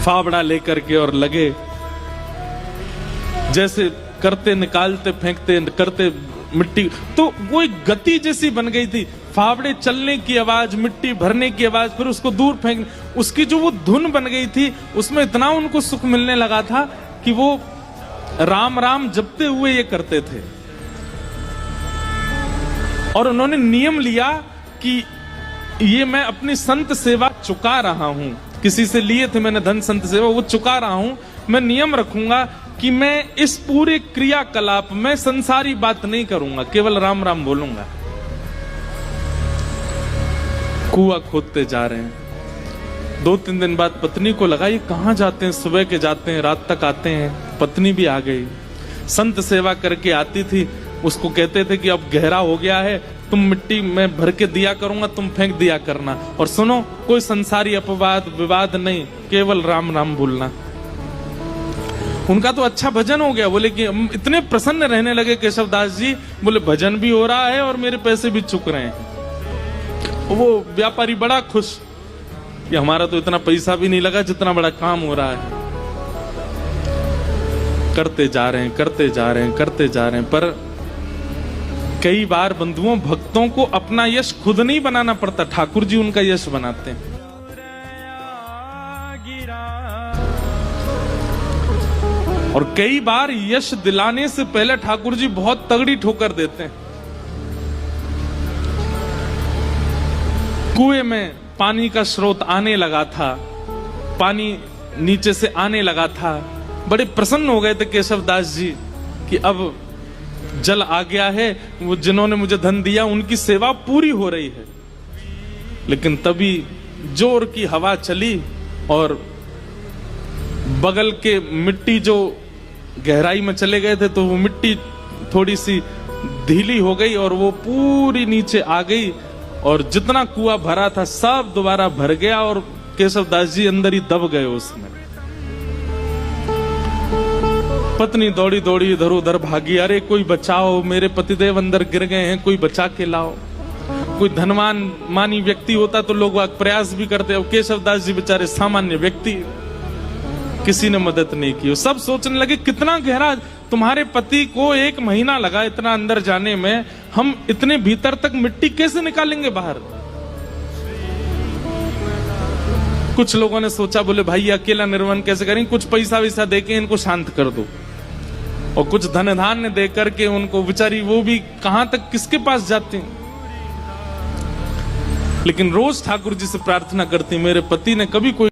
फावड़ा लेकर के और लगे, जैसे करते निकालते फेंकते करते मिट्टी, तो वो एक गति जैसी बन गई थी। फावड़े चलने की आवाज, मिट्टी भरने की आवाज, फिर उसको दूर फेंक, उसकी जो वो धुन बन गई थी, उसमें इतना उनको सुख मिलने लगा था कि वो राम राम जपते हुए ये करते थे। और उन्होंने नियम लिया कि ये मैं अपनी संत सेवा चुका रहा हूं, किसी से लिए थे मैंने धन संत सेवा, वो चुका रहा हूं। मैं नियम रखूंगा कि मैं इस पूरे क्रियाकलाप में संसारी बात नहीं करूंगा, केवल राम राम बोलूंगा। कुआं खोदते जा रहे हैं। 2-3 दिन बाद पत्नी को लगा ये कहां जाते हैं, सुबह के जाते हैं, रात तक आते हैं। पत्नी भी आ गई, संत सेवा करके आती थी। उसको कहते थे कि अब गहरा हो गया है, तुम मिट्टी में भर के दिया करूंगा, तुम फेंक दिया करना, और सुनो कोई संसारी अपवाद विवाद नहीं, केवल राम राम बोलना। उनका तो अच्छा भजन हो गया। बोले कि इतने प्रसन्न रहने लगे केशवदास जी, बोले भजन भी हो रहा है और मेरे पैसे भी चुक रहे हैं। वो व्यापारी बड़ा खुश कि हमारा तो इतना पैसा भी नहीं लगा जितना बड़ा काम हो रहा है। करते जा रहे हैं, करते जा रहे हैं, करते जा रहे हैं। पर कई बार बंधुओं भक्तों को अपना यश खुद नहीं बनाना पड़ता, ठाकुर जी उनका यश बनाते हैं। और कई बार यश दिलाने से पहले ठाकुर जी बहुत तगड़ी ठोकर देते हैं। कुएं में पानी का स्रोत आने लगा था, पानी नीचे से आने लगा था। बड़े प्रसन्न हो गए थे केशवदास जी कि अब जल आ गया है, वो जिन्होंने मुझे धन दिया उनकी सेवा पूरी हो रही है। लेकिन तभी जोर की हवा चली और बगल के मिट्टी जो गहराई में चले गए थे, तो वो मिट्टी थोड़ी सी ढीली हो गई और वो पूरी नीचे आ गई, और जितना कुआं भरा था सब दोबारा भर गया और केशवदास जी अंदर ही दब गए उसमें। पत्नी दौड़ी दौड़ी इधर उधर भागी, अरे कोई बचाओ, मेरे पतिदेव अंदर गिर गए हैं, कोई बचा के लाओ। कोई धनवान मानी व्यक्ति होता तो लोग प्रयास भी करते, अब केशवदास जी बेचारे सामान्य व्यक्ति, किसी ने मदद नहीं की। सब सोचने लगे कितना गहरा, तुम्हारे पति को 1 महीना लगा इतना अंदर जाने में, हम इतने भीतर तक मिट्टी कैसे निकालेंगे बाहर। कुछ लोगों ने सोचा, बोले भाई अकेला निर्वन कैसे करेंगे, कुछ पैसा वैसा देके इनको शांत कर दो, और कुछ धन धान्य दे करके उनको, बेचारी वो भी कहां तक किसके पास जाती हैं। लेकिन रोज ठाकुर जी से प्रार्थना करती, मेरे पति ने कभी कोई